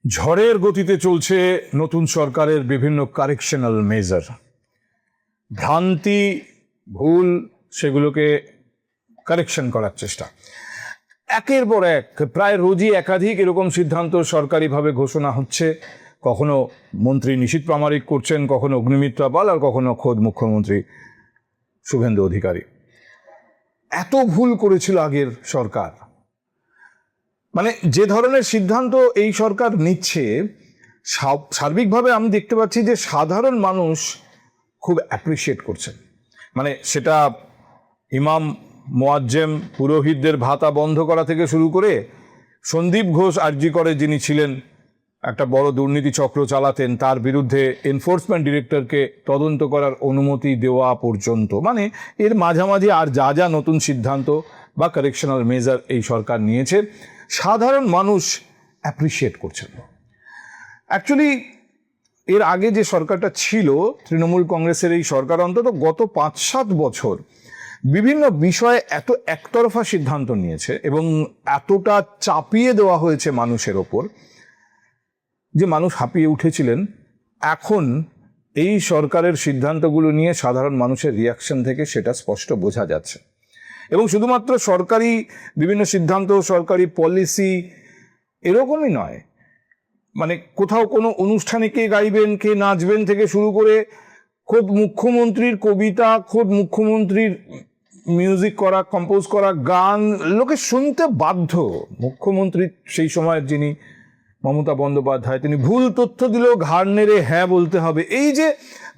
ঝড়ের গতিতে চলছে নতুন সরকারের বিভিন্ন কারেকশনাল মেজার। ভ্রান্তি, ভুল, সেগুলোকে কারেকশন করার চেষ্টা। একের পর এক প্রায় রোজই একাধিক এরকম সিদ্ধান্ত সরকারিভাবে ঘোষণা হচ্ছে। কখনো মন্ত্রী নিশীথ প্রামাণিক করছেন, কখনো অগ্নিমিত্রা পাল, আর কখনো খোদ মুখ্যমন্ত্রী শুভেন্দু অধিকারী। এত ভুল করেছিল আগের সরকার, মানে যে ধরনের সিদ্ধান্ত এই সরকার নিচ্ছে, সার্বিকভাবে আমি দেখতে পাচ্ছি যে সাধারণ মানুষ খুব অ্যাপ্রিসিয়েট করছেন। মানে সেটা ইমাম, মোয়াজ্জেম, পুরোহিতদের ভাতা বন্ধ করা থেকে শুরু করে সন্দীপ ঘোষ আরজি করে যিনি ছিলেন, একটা বড় দুর্নীতি চক্র চালাতেন, তার বিরুদ্ধে এনফোর্সমেন্ট ডিরেক্টরকে তদন্ত করার অনুমতি দেওয়া পর্যন্ত, মানে এর মাঝামাঝি আর যা যা নতুন সিদ্ধান্ত বা কারেকশনাল মেজার এই সরকার নিয়েছে, সাধারণ মানুষ অ্যাপ্রিসিয়েট করছেন। অ্যাকচুয়ালি এর আগে যে সরকারটা ছিল, তৃণমূল কংগ্রেসের এই সরকার, অন্তত গত 5-7 বছর বিভিন্ন বিষয়ে এত একতরফা সিদ্ধান্ত নিয়েছে এবং এতটা চাপিয়ে দেওয়া হয়েছে মানুষের ওপর যে মানুষ হাঁপিয়ে উঠেছিলেন। এখন এই সরকারের সিদ্ধান্তগুলো নিয়ে সাধারণ মানুষের রিয়াকশন থেকে সেটা স্পষ্ট বোঝা যাচ্ছে। এবং শুধুমাত্র সরকারি বিভিন্ন সিদ্ধান্ত, সরকারি পলিসি এরকমই নয়, মানে কোথাও কোনো অনুষ্ঠানে কে গাইবেন, কে নাচবেন থেকে শুরু করে খোদ মুখ্যমন্ত্রীর কবিতা, খোদ মুখ্যমন্ত্রীর মিউজিক করা, কম্পোজ করা গান লোকে শুনতে বাধ্য। মুখ্যমন্ত্রী সেই সময়ের যিনি মমতা বন্দ্যোপাধ্যায়, তিনি ভুল তথ্য দিলেও ঘাড় নেড়ে হ্যাঁ বলতে হবে, এই যে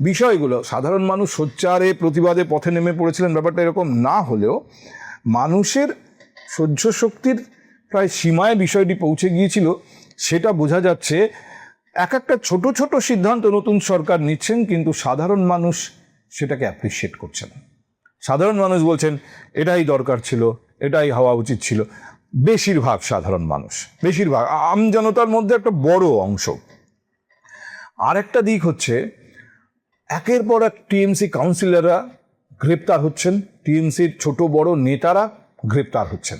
বিষয়গুলো, সাধারণ মানুষ সোচ্চারে প্রতিবাদে পথে নেমে পড়েছিলেন। ব্যাপারটা এরকম না হলেও মানুষের সহ্য শক্তির প্রায় সীমায় বিষয়টি পৌঁছে গিয়েছিল, সেটা বোঝা যাচ্ছে। এক একটা ছোট ছোট সিদ্ধান্ত নতুন সরকার নিচ্ছেন, কিন্তু সাধারণ মানুষ সেটাকে অ্যাপ্রিসিয়েট করছেন। সাধারণ মানুষ বলছেন এটাই দরকার ছিল, এটাই হওয়া উচিত ছিল। বেশিরভাগ সাধারণ মানুষ, বেশিরভাগ আমজনতার মধ্যে একটা বড় অংশ। আরেকটা দিক হচ্ছে, একের পর এক টিএমসি কাউন্সিলররা গ্রেপ্তার হচ্ছেন, টিএমসির ছোট বড় নেতারা গ্রেপ্তার হচ্ছেন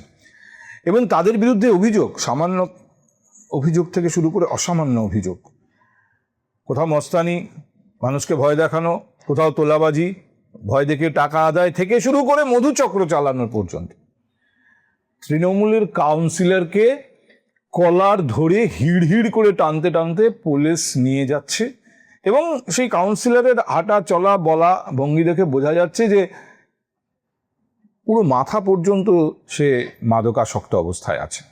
এবং তাদের বিরুদ্ধে অভিযোগ, সামান্য অভিযোগ থেকে শুরু করে অসামান্য অভিযোগ। কোথাও মস্তানি, মানুষকে ভয় দেখানো, কোথাও তোলাবাজি, ভয় দেখে টাকা আদায় থেকে শুরু করে মধুচক্র চালানোর পর্যন্ত। তৃণমূলের কাউন্সিলরকে কলার ধরে হিড় হিড় করে টানতে টানতে পুলিশ নিয়ে যাচ্ছে এবং সেই কাউন্সিলরের হাঁটা চলা বলা ভঙ্গি দেখে বোঝা যাচ্ছে যে পুরো মাথা পর্যন্ত সে মাদকাসক্ত অবস্থায় আছে।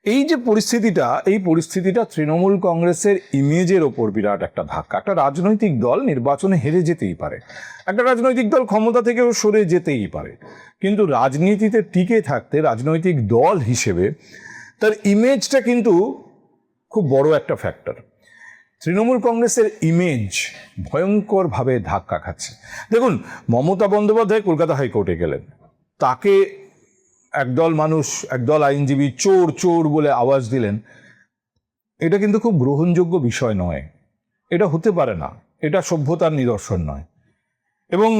এই যে পরিস্থিতিটা, এই পরিস্থিতিটা তৃণমূল কংগ্রেসের ইমেজের ওপর বিরাট একটা ধাক্কা। একটা রাজনৈতিক দল নির্বাচনে হেরে যেতেই পারে, একটা রাজনৈতিক দল ক্ষমতা থেকেও সরে যেতেই পারে, কিন্তু রাজনীতিতে টিকে থাকতে রাজনৈতিক দল হিসেবে তার ইমেজটা কিন্তু খুব বড় একটা ফ্যাক্টর। তৃণমূল কংগ্রেসের ইমেজ ভয়ঙ্করভাবে ধাক্কা খাচ্ছে। দেখুন, মমতা বন্দ্যোপাধ্যায় কলকাতা হাইকোর্টে গেলেন, তাকে একদল মানুষ, একদল আইনজীবী চোর চোর বলে আওয়াজ দিলেন। এটা কিন্তু খুব গ্রহণযোগ্য বিষয় নয়, এটা হতে পারে না, এটা সভ্যতার নিদর্শন নয়। এবং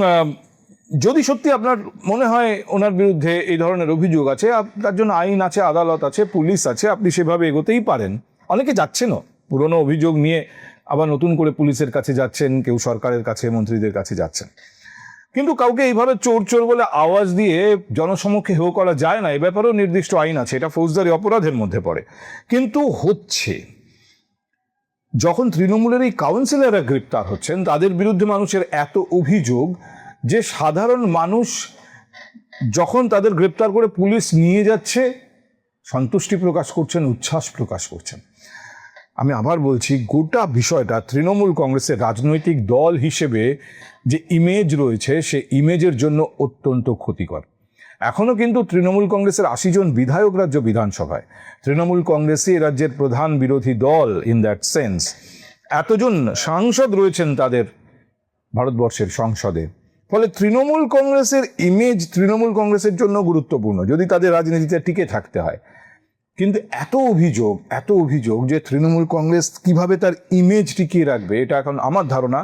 যদি সত্যি আপনার মনে হয় ওনার বিরুদ্ধে এই ধরনের অভিযোগ আছে, তার জন্য আইন আছে, আদালত আছে, পুলিশ আছে, আপনি সেভাবে এগোতেই পারেন। অনেকে যাচ্ছেনও, পুরনো অভিযোগ নিয়ে আবার নতুন করে পুলিশের কাছে যাচ্ছেন, কেউ সরকারের কাছে, মন্ত্রীদের কাছে যাচ্ছেন। কিন্তু কাউকে এইভাবে চোর চোর বলে আওয়াজ দিয়ে জনসমক্ষে হেয় করা যায় না, এ ব্যাপারেও নির্দিষ্ট আইন আছে, এটা ফৌজদারি অপরাধের মধ্যে পড়ে। কিন্তু হচ্ছে, যখন তৃণমূলের এই কাউন্সিলররা গ্রেপ্তার হচ্ছেন, তাদের বিরুদ্ধে মানুষের এত অভিযোগ যে সাধারণ মানুষ যখন তাদের গ্রেপ্তার করে পুলিশ নিয়ে যাচ্ছে, সন্তুষ্টি প্রকাশ করছেন, উচ্ছ্বাস প্রকাশ করছেন। আমি আবার বলছি, গোটা বিষয়টা তৃণমূল কংগ্রেসের রাজনৈতিক দল হিসেবে যে ইমেজ রয়েছে, সে ইমেজের জন্য অত্যন্ত ক্ষতিকর। এখনও কিন্তু তৃণমূল কংগ্রেসের 80 জন বিধায়ক রাজ্য বিধানসভায়, তৃণমূল কংগ্রেসই রাজ্যের প্রধান বিরোধী দল ইন দ্যাট সেন্স। এতজন সাংসদ রয়েছেন তাদের ভারতবর্ষের সংসদে, ফলে তৃণমূল কংগ্রেসের ইমেজ তৃণমূল কংগ্রেসের জন্য গুরুত্বপূর্ণ যদি তাদের রাজনীতিতে টিকে থাকতে হয়। কিন্তু এত অভিযোগ যে তৃণমূল কংগ্রেস কিভাবে তার ইমেজ টিকিয়ে রাখবে, এটা এখন আমার ধারণা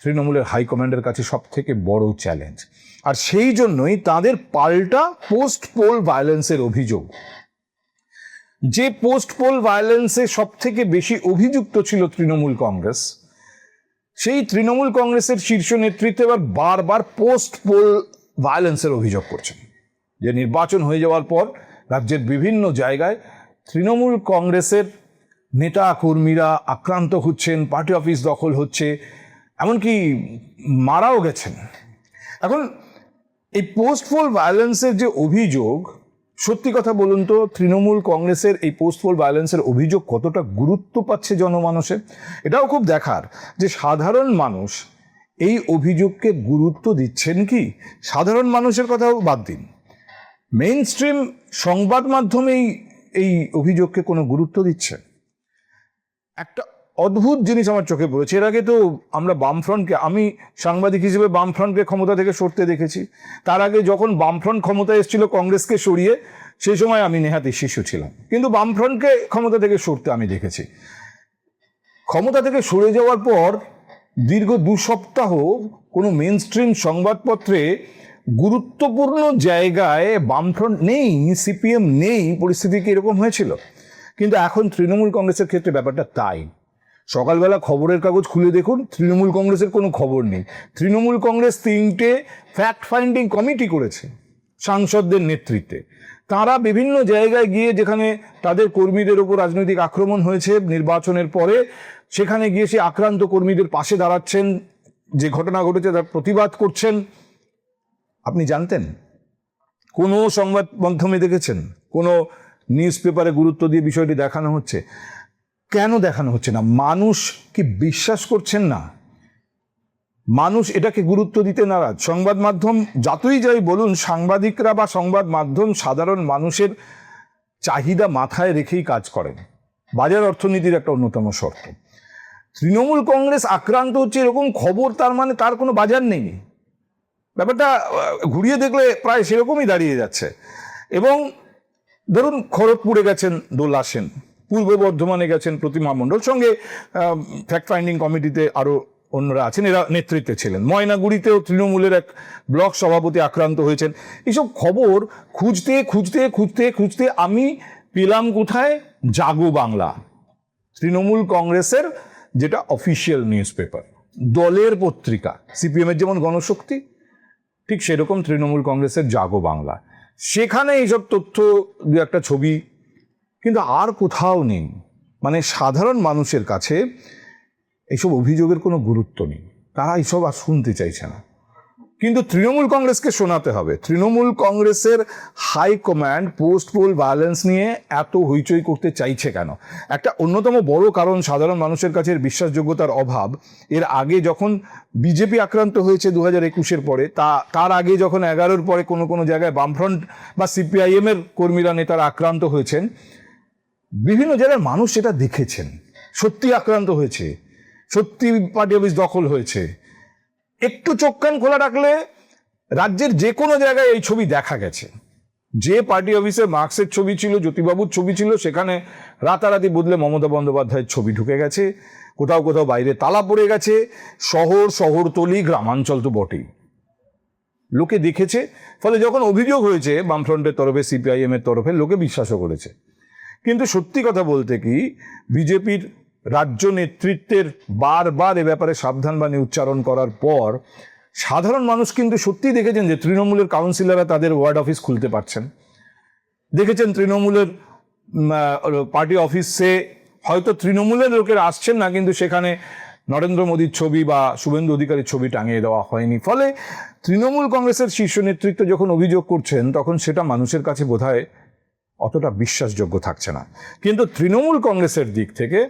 তৃণমূলের হাইকমান্ডের কাছে সব থেকে বড় চ্যালেঞ্জ। আর সেই জন্যই তাদের পাল্টা পোস্ট পোল ভায়োলেন্সের অভিযোগ। যে পোস্ট পোল ভায়োলেন্সে সব থেকে বেশি অভিযুক্ত ছিল তৃণমূল কংগ্রেস, সেই তৃণমূল কংগ্রেসের শীর্ষ নেতৃত্ব এবার বারবার পোস্ট পোল ভায়োলেন্সের অভিযোগ করছেন যে নির্বাচন হয়ে যাওয়ার পর রাজ্যের বিভিন্ন জায়গায় তৃণমূল কংগ্রেসের নেতা কর্মীরা আক্রান্ত হচ্ছেন, পার্টি অফিস দখল হচ্ছে, এমনকি মারাও গেছেন। এখন এই পোস্ট পোল ভায়োলেন্সের যে অভিযোগ, সত্যি কথা বলুন তো তৃণমূল কংগ্রেসের এই পোস্ট পোল ভায়োলেন্সের অভিযোগ কতটা গুরুত্ব পাচ্ছে জনমানসে? এটাও খুব দেখার যে সাধারণ মানুষ এই অভিযোগকে গুরুত্ব দিচ্ছেন কি। সাধারণ মানুষের কথাও বাদ দিন, মেইন স্ট্রিম সংবাদ মাধ্যমেই এই অভিযোগকে কোনো গুরুত্ব দিচ্ছে। একটা অদ্ভুত জিনিস আমার চোখে পড়েছে। এর আগে তো আমরা বামফ্রন্টকে, আমি সাংবাদিক হিসেবে বামফ্রন্টকে ক্ষমতা থেকে সরতে দেখেছি। তার আগে যখন বামফ্রন্ট ক্ষমতায় এসেছিল কংগ্রেসকে সরিয়ে, সেই সময় আমি নেহাতি শিশু ছিলাম, কিন্তু বামফ্রন্টকে ক্ষমতা থেকে সরতে আমি দেখেছি। ক্ষমতা থেকে সরে যাওয়ার পর দীর্ঘ 2 সপ্তাহ কোনো মেইন স্ট্রিম সংবাদপত্রে গুরুত্বপূর্ণ জায়গায় বামফ্রন্ট নেই, সিপিএম নেই, পরিস্থিতি কি এরকম হয়েছিল। কিন্তু এখন তৃণমূল কংগ্রেসের ক্ষেত্রে ব্যাপারটা তাই। সকালবেলা খবরের কাগজ খুলে দেখুন, তৃণমূল কংগ্রেসের কোনো খবর নেই। তৃণমূল কংগ্রেস 3টে ফ্যাক্ট ফাইন্ডিং কমিটি করেছে সাংসদদের নেতৃত্বে। তারা বিভিন্ন জায়গায় গিয়ে, যেখানে তাদের কর্মীদের উপর রাজনৈতিক আক্রমণ হয়েছে নির্বাচনের পরে, সেখানে গিয়ে সে আক্রান্ত কর্মীদের পাশে দাঁড়াচ্ছেন, যে ঘটনা ঘটেছে তার প্রতিবাদ করছেন। আপনি জানতেন? কোনো সংবাদ মাধ্যমে দেখেছেন? কোনো নিউজ পেপারে গুরুত্ব দিয়ে বিষয়টি দেখানো হচ্ছে? কেন দেখানো হচ্ছে না? মানুষ কি বিশ্বাস করছেন না? মানুষ এটাকে গুরুত্ব দিতে নারাজ। সংবাদ মাধ্যম যতই যাই বলুন, সাংবাদিকরা বা সংবাদ মাধ্যম সাধারণ মানুষের চাহিদা মাথায় রেখেই কাজ করেন। বাজার অর্থনীতির একটা অন্যতম শর্ত। তৃণমূল কংগ্রেস আক্রান্ত হচ্ছে এরকম খবর, তার মানে তার কোনো বাজার নেই। ব্যাপারটা ঘুরিয়ে দেখলে প্রায় সেরকমই দাঁড়িয়ে যাচ্ছে। এবং ধরুন খড়গপুরে গেছেন দোলা সেন, পূর্ব বর্ধমানে গেছেন প্রতিমা মণ্ডল, সঙ্গে ফ্যাক্ট ফাইন্ডিং কমিটিতে আরও অন্যরা আছেন, এরা নেতৃত্বে ছিলেন। ময়নাগুড়িতেও তৃণমূলের এক ব্লক সভাপতি আক্রান্ত হয়েছেন। এইসব খবর খুঁজতে খুঁজতে খুঁজতে খুঁজতে আমি পেলাম কোথায়? জাগো বাংলা, তৃণমূল কংগ্রেসের যেটা অফিসিয়াল নিউজ পেপার, দলের পত্রিকা। সিপিএমের যেমন গণশক্তি, ঠিক সেরকম তৃণমূল কংগ্রেসের জাগো বাংলা। সেখানে এইসব তথ্য, দু একটা ছবি, কিন্তু আর কোথাও নেই। মানে সাধারণ মানুষের কাছে এইসব অভিযোগের কোনো গুরুত্ব নেই, তারা এইসব আর শুনতে চাইছে না। কিন্তু তৃণমূল কংগ্রেসকে শোনাতে হবে। তৃণমূল কংগ্রেসের হাইকমান্ড পোস্ট পোল ভায়োলেন্স নিয়ে এত হইচই করতে চাইছে কেন? একটা অন্যতম বড় কারণ সাধারণ মানুষের কাছে বিশ্বাসযোগ্যতার অভাব। এর আগে যখন বিজেপি আক্রান্ত হয়েছে 2021-এর পরে, তার আগে যখন 11-র পরে কোনো কোনো জায়গায় বামফ্রন্ট বা সিপিআইএমের কর্মীরা, নেতারা আক্রান্ত হয়েছেন, বিভিন্ন জায়গায় মানুষ সেটা দেখেছেন, সত্যি আক্রান্ত হয়েছে, সত্যি পার্টি অফিস দখল হয়েছে। একটু চোখ কান খোলা রাখলে রাজ্যের যে কোনো জায়গায় এই ছবি দেখা গেছে। যে পার্টি অফিসে মার্কসের ছবি ছিল, জ্যোতিবাবুর ছবি ছিল, সেখানে রাতারাতি বদলে মমতা বন্দ্যোপাধ্যায়ের ছবি ঢুকে গেছে। কোথাও কোথাও বাইরে তালা পড়ে গেছে। শহরতলি, গ্রামাঞ্চল তো বটেই, লোকে দেখেছে। ফলে যখন অভিযোগ হয়েছে বামফ্রন্টের তরফে, সিপিআইএমের তরফে, লোকে বিশ্বাসও করেছে। কিন্তু সত্যি কথা বলতে কি, বিজেপির রাজ্য নেতৃত্বের বারবার এ ব্যাপারে সাবধানবাণী উচ্চারণ করার পর সাধারণ মানুষ কিন্তু সত্যিই দেখেছেন যে তৃণমূলের কাউন্সিলররা তাদের ওয়ার্ড অফিস খুলতে পারছেন। দেখেছেন তৃণমূলের পার্টি অফিসে হয়তো তৃণমূলের লোকেরা আসছেন না, কিন্তু সেখানে নরেন্দ্র মোদীর ছবি বা শুভেন্দু অধিকারীর ছবি টাঙিয়ে দেওয়া হয়নি। ফলে তৃণমূল কংগ্রেসের শীর্ষ নেতৃত্ব যখন অভিযোগ করছেন, তখন সেটা মানুষের কাছে বোধহয় অতটা বিশ্বাসযোগ্য থাকছে না। কিন্তু তৃণমূল কংগ্রেসের দিক থেকে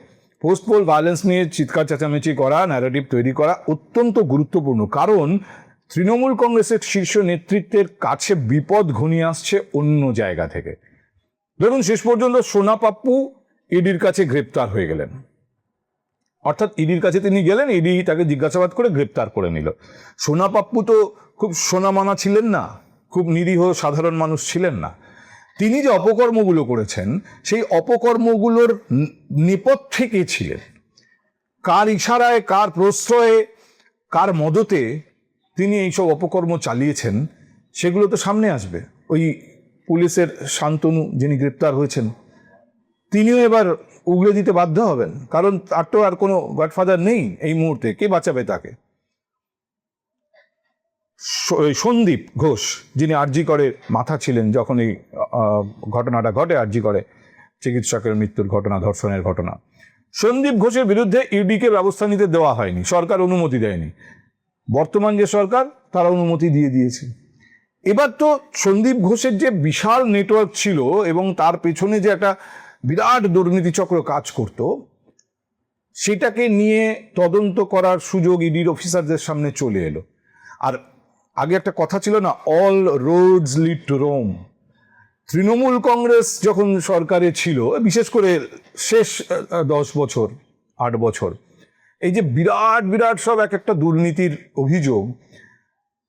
পোস্ট পোল ভায়োলেন্স নিয়ে চিৎকার চেঁচামেচি করা, ন্যারেটিভ তৈরি করা অত্যন্ত গুরুত্বপূর্ণ। কারণ তৃণমূল কংগ্রেসের শীর্ষ নেতৃত্বের কাছে বিপদ ঘনিয়ে আসছে অন্য জায়গা থেকে। ধরুন শেষ পর্যন্ত সোনা পাপ্পু ইডির কাছে গ্রেপ্তার হয়ে গেলেন, অর্থাৎ ইডির কাছে তিনি গেলেন, ইডি তাকে জিজ্ঞাসাবাদ করে গ্রেপ্তার করে নিল। সোনা পাপ্পু তো খুব সোনামানা ছিলেন না, খুব নিরীহ সাধারণ মানুষ ছিলেন না। তিনি যে অপকর্মগুলো করেছেন, সেই অপকর্মগুলোর নেপথ্যে কে ছিলেন, কার ইশারায়, কার প্রশ্রয়ে, কার মদতে তিনি এইসব অপকর্ম চালিয়েছেন, সেগুলো তো সামনে আসবে। ওই পুলিশের শান্তনু যিনি গ্রেপ্তার হয়েছেন, তিনিও এবার উগলে দিতে বাধ্য হবেন, কারণ তার তো আর কোনো গডফাদার নেই এই মুহূর্তে। কে বাঁচাবে তাকে? সন্দীপ ঘোষ, যিনি আরজি করে মাথা ছিলেন যখন এই ঘটনাটা ঘটে, আরজি করে চিকিৎসকের মৃত্যুর ঘটনা, ধর্ষণের ঘটনা, সন্দীপ ঘোষের বিরুদ্ধে ইডিকে ব্যবস্থা নিতে দেওয়া হয়নি, সরকার অনুমতি দেয়নি। বর্তমান যে সরকার, তারা অনুমতি দিয়ে দিয়েছে। এবার তো সন্দীপ ঘোষের যে বিশাল নেটওয়ার্ক ছিল এবং তার পেছনে যে একটা বিরাট দুর্নীতি চক্র কাজ করত, সেটাকে নিয়ে তদন্ত করার সুযোগ ইডির অফিসারদের সামনে চলে এলো। আর আগে একটা কথা ছিল না, all roads lead to Rome. Trinamool Congress যখন সরকারে ছিল, বিশেষ করে শেষ 10 বছর 8 বছর, এই যে বিরাট বিরাট সব এক একটা দুর্নীতির অভিযোগ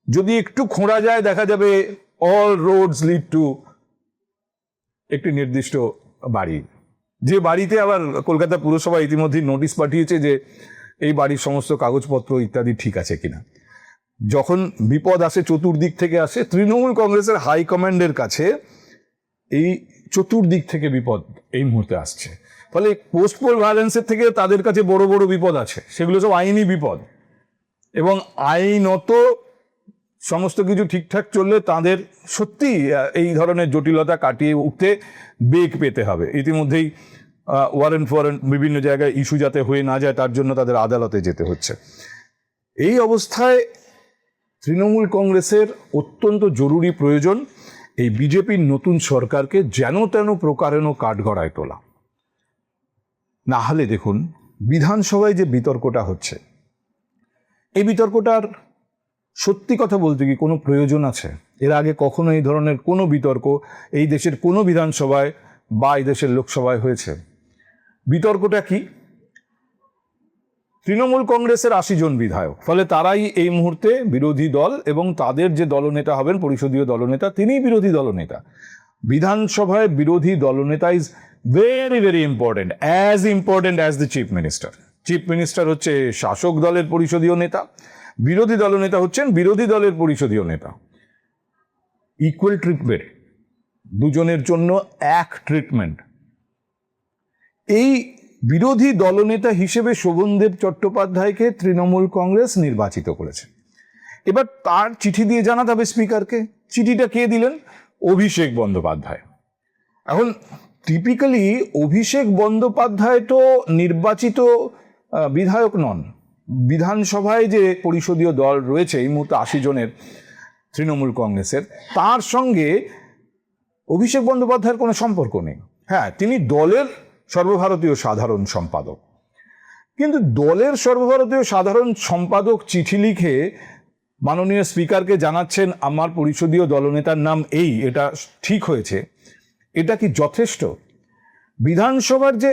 যদি একটু খোঁড়া যায়, দেখা যাবে অল রোডস লিড টু একটি নির্দিষ্ট বাড়ি, যে বাড়িতে আবার কলকাতা পুরসভা ইতিমধ্যে নোটিশ পাঠিয়েছে যে এই বাড়ির সমস্ত কাগজপত্র ইত্যাদি ঠিক আছে কিনা। যখন বিপদ আসে চতুর্দিক থেকে আসে, তৃণমূল কংগ্রেসের হাইকমান্ডের কাছে এই চতুর্দিক থেকে বিপদ এই মুহূর্তে আসছে। ফলে পোস্ট পোল ভায়োলেন্সের থেকে তাদের কাছে বড় বড় বিপদ আছে, সেগুলো সব আইনি বিপদ, এবং আইনত সমস্ত কিছু ঠিকঠাক চললে তাদের সত্যি এই ধরনের জটিলতা কাটিয়ে উঠতে বেগ পেতে হবে। ইতিমধ্যেই ওয়ারেন্ট বিভিন্ন জায়গায় ইস্যু যাতে হয়ে না যায়, তার জন্য তাদের আদালতে যেতে হচ্ছে। এই অবস্থায় তৃণমূল কংগ্রেসের অত্যন্ত জরুরি প্রয়োজন এই বিজেপির নতুন সরকারকে যেন তেন প্রকারেণ কাঠগড়ায় তোলা। না হলে দেখুন, বিধানসভায় যে বিতর্কটা হচ্ছে, এই বিতর্কটার সত্যি কথা বলতে কি কোনো প্রয়োজন আছে? এর আগে কখনো এই ধরনের কোনো বিতর্ক এই দেশের কোনো বিধানসভায় বা এই দেশের লোকসভায় হয়েছে? বিতর্কটা কি? তৃণমূল কংগ্রেসের 80 জন বিধায়ক, ফলে তারাই এই মুহূর্তে বিরোধী দল, এবং তাদের যে দলনেতা হবেন, পরিষদীয় দলনেতা, তিনিই বিরোধী দলনেতা। বিধানসভায় বিরোধী দলনেতা is very very important, as important as the chief minister. Chief minister হচ্ছে শাসক দলের পরিষদীয় নেতা, বিরোধী দলনেতা হচ্ছেন বিরোধী দলের পরিষদীয় নেতা। ইকুয়াল ট্রিটমেন্ট, দুজনের জন্য এক ট্রিটমেন্ট। এই বিরোধী দলনেতা হিসেবে শোভনদেব চট্টোপাধ্যায়কে তৃণমূল কংগ্রেস নির্বাচিত করেছে। এবার তার চিঠি দিয়ে জানাতে হবে স্পিকারকে। চিঠিটা কে দিলেন? অভিষেক বন্দ্যোপাধ্যায়। এখন টিপিক্যালি অভিষেক বন্দ্যোপাধ্যায় তো নির্বাচিত বিধায়ক নন। বিধানসভায় যে পরিষদীয় দল রয়েছে এই মুহূর্তে 80 জনের তৃণমূল কংগ্রেসের, তার সঙ্গে অভিষেক বন্দ্যোপাধ্যায়ের কোনো সম্পর্ক নেই। হ্যাঁ, তিনি দলের সর্বভারতীয় সাধারণ সম্পাদক, কিন্তু দলের সর্বভারতীয় সাধারণ সম্পাদক চিঠি লিখে মাননীয় স্পিকারকে জানাচ্ছেন আমার পরিষদীয় দলনেতার নাম এই, এটা ঠিক হয়েছে, এটা কি যথেষ্ট? বিধানসভার যে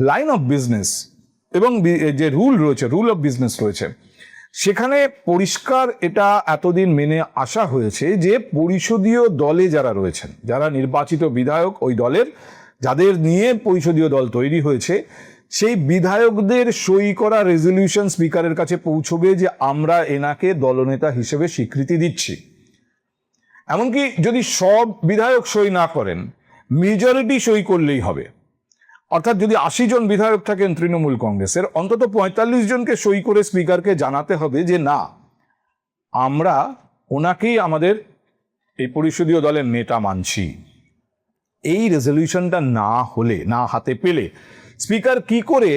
লাইন অফ বিজনেস এবং যে রুল রয়েছে, রুল অফ বিজনেস রয়েছে, সেখানে পরিষ্কার এটা এতদিন মেনে আসা হয়েছে যে পরিষদীয় দলে যারা রয়েছেন, যারা নির্বাচিত বিধায়ক, ওই দলের যাদের নিয়ে পরিষদীয় দল তৈরি হয়েছে, সেই বিধায়কদের সই করা রেজলিউশন স্পিকারের কাছে পৌঁছবে যে আমরা এনাকে দলনেতা হিসেবে স্বীকৃতি দিচ্ছি। এমনকি যদি সব বিধায়ক সই না করেন, মেজরিটি সই করলেই হবে। অর্থাৎ যদি 80 জন বিধায়ক থাকেন তৃণমূল কংগ্রেসের, অন্তত 45 জনকে সই করে স্পিকারকে জানাতে হবে যে না, আমরা ওনাকেই আমাদের এই পরিষদীয় দলের নেতা মানছি। এই রেজলিউশনটা না হলে, না হাতে পেলে, স্পিকার কি করে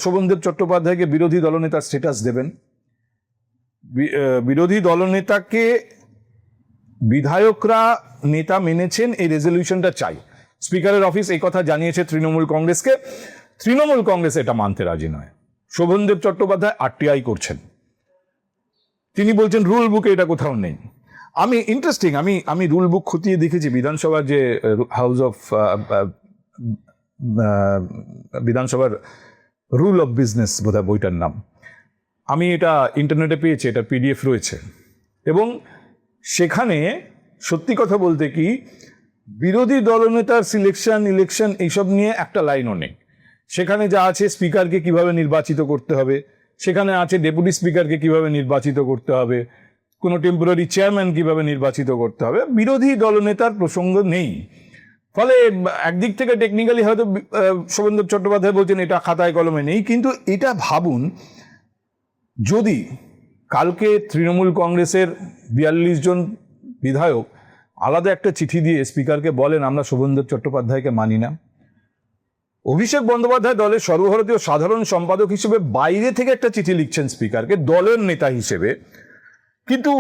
শোভনদেব চট্টোপাধ্যায়কে বিরোধী দলনেতার স্ট্যাটাস দেবেন? বিরোধী দলনেতাকে বিধায়করা নেতা মেনেছেন, এই রেজলিউশনটা চাই। স্পিকারের অফিস এই কথা জানিয়েছে তৃণমূল কংগ্রেসকে। তৃণমূল কংগ্রেস এটা মানতে রাজি নয়। শোভনদেব চট্টোপাধ্যায় আরটিআই করছেন, তিনি বলছেন রুল বুকে এটা কোথাও নেই। আমি রুল বুক খতিয়ে দেখেছি, বিধানসভার যে হাউস অফ বিধানসভার রুল অফ বিজনেস বোধহয় বইটার নাম, আমি এটা ইন্টারনেটে পেয়েছি, এটা পিডিএফ রয়েছে, এবং সেখানে সত্যি কথা বলতে কি বিরোধী দলনেতার ইলেকশন এইসব নিয়ে একটা লাইনও নেই। সেখানে যা আছে, স্পিকারকে কিভাবে নির্বাচিত করতে হবে, সেখানে আছে ডেপুটি স্পিকারকে কিভাবে নির্বাচিত করতে হবে, কোনো টেম্পোরারি চেয়ারম্যান কিভাবে নির্বাচিত করতে হবে, বিরোধী দলনেতার প্রসঙ্গ নেই। ফলে একদিক থেকে টেকনিক্যালি হয়তো শোভনদেব চট্টোপাধ্যায় বলছেন এটা খাতায় কলমে নেই, কিন্তু এটা ভাবুন যদি কালকে তৃণমূল কংগ্রেসের 42 জন বিধায়ক আলাদা একটা চিঠি দিয়ে স্পিকারকে বলেন আমরা শোভনদেব চট্টোপাধ্যায়কে মানি না। অভিষেক বন্দ্যোপাধ্যায় দলের সর্বভারতীয় সাধারণ সম্পাদক হিসেবে বাইরে থেকে একটা চিঠি লিখছেন স্পিকারকে দলের নেতা হিসেবে, কিন্তু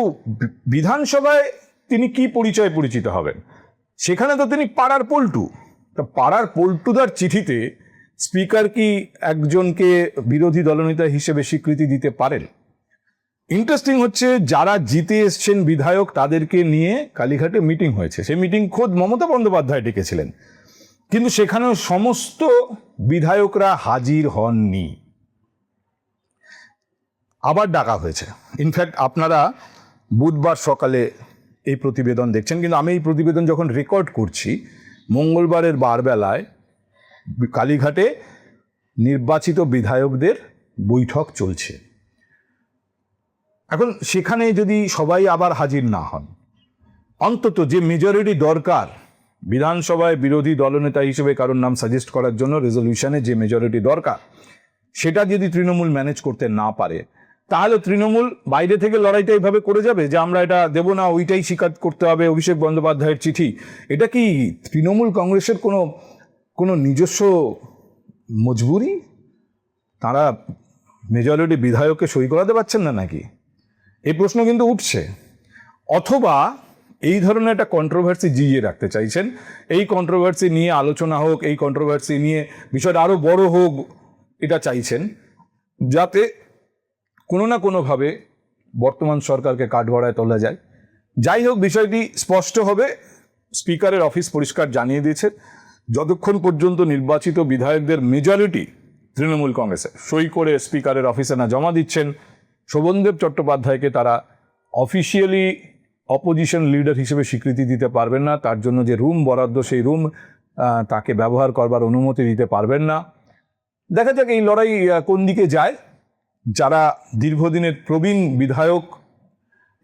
বিধানসভায় তিনি কি পরিচয় পরিচিত হবেন? সেখানে তো তিনি পাড়ার পল্টু। তা পাড়ার পল্টুদার চিঠিতে স্পিকার কি একজনকে বিরোধী দলনেতা হিসেবে স্বীকৃতি দিতে পারেন? ইন্টারেস্টিং হচ্ছে যারা জিতে এসছেন বিধায়ক তাদেরকে নিয়ে কালীঘাটে মিটিং হয়েছে, সেই মিটিং খোদ মমতা বন্দ্যোপাধ্যায় ডেকেছিলেন, কিন্তু সেখানেও সমস্ত বিধায়করা হাজির হননি। আবার ডাকা হয়েছে। ইনফ্যাক্ট আপনারা বুধবার সকালে এই প্রতিবেদন দেখছেন, কিন্তু আমি এই প্রতিবেদন যখন রেকর্ড করছি মঙ্গলবারের বারবেলায় কালীঘাটে নির্বাচিত বিধায়কদের বৈঠক চলছে। এখন সেখানে যদি সবাই আবার হাজির না হন, অন্তত যে মেজরিটি দরকার বিধানসভায় বিরোধী দলনেতা হিসেবে কারোর নাম সাজেস্ট করার জন্য রেজলিউশনে যে মেজরিটি দরকার, সেটা যদি তৃণমূল ম্যানেজ করতে না পারে, তাহলে তৃণমূল বাইরে থেকে লড়াইটা এইভাবে করে যাবে যে আমরা এটা দেব না, ওইটাই স্বীকার করতে হবে অভিষেক বন্দ্যোপাধ্যায়ের চিঠি। এটা কি তৃণমূল কংগ্রেসের কোনো নিজস্ব মজবুরি? তারা মেজরিটি বিধায়ককে সই করাতে পারছেন না নাকি? এই প্রশ্ন কিন্তু উঠছে। অথবা এই ধরনের একটা কন্ট্রোভার্সি জিইয়ে রাখতে চাইছেন, এই কন্ট্রোভার্সি নিয়ে আলোচনা হোক, এই কন্ট্রোভার্সি নিয়ে বিষয়টা আরও বড় হোক, এটা চাইছেন যাতে কোনো না কোনোভাবে বর্তমান সরকারকে কাঠগড়ায় তোলা যায়। যাই হোক, বিষয়টি স্পষ্ট হবে। স্পিকারের অফিস পরিষ্কার জানিয়ে দিয়েছে যতক্ষণ পর্যন্ত নির্বাচিত বিধায়কদের মেজরিটি তৃণমূল কংগ্রেসে সই করে স্পিকারের অফিসে না জমা দিচ্ছেন, শোভনদেব চট্টোপাধ্যায়কে তারা অফিসিয়ালি অপোজিশন লিডার হিসেবে স্বীকৃতি দিতে পারবেন না। তার জন্য যে রুম বরাদ্দ, সেই রুম তাকে ব্যবহার করবার অনুমতি দিতে পারবেন না। দেখা যাক এই লড়াই কোন দিকে যায়। যারা দীর্ঘদিনের প্রবীণ বিধায়ক,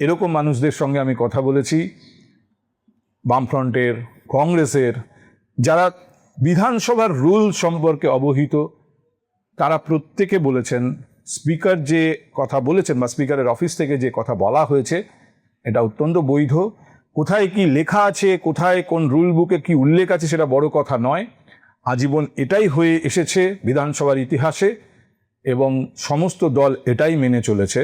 এরকম মানুষদের সঙ্গে আমি কথা বলেছি, বামফ্রন্টের, কংগ্রেসের, যারা বিধানসভার রুল সম্পর্কে অবহিত, তারা প্রত্যেকে বলেছেন স্পিকার যে কথা বলেছেন বা স্পিকারের অফিস থেকে যে কথা বলা হয়েছে এটা অত্যন্ত বৈধ। কোথায় কি লেখা আছে, কোথায় কোন রুল বুকে কি উল্লেখ আছে সেটা বড় কথা নয়। আজীবন এটাই হয়ে এসেছে বিধানসভার ইতিহাসে এবং সমস্ত দল এটাই মেনে চলেছে।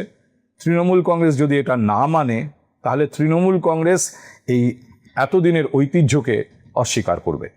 তৃণমূল কংগ্রেস যদি এটা না মানে, তাহলে তৃণমূল কংগ্রেস এই এতদিনের ঐতিহ্যকে অস্বীকার করবে।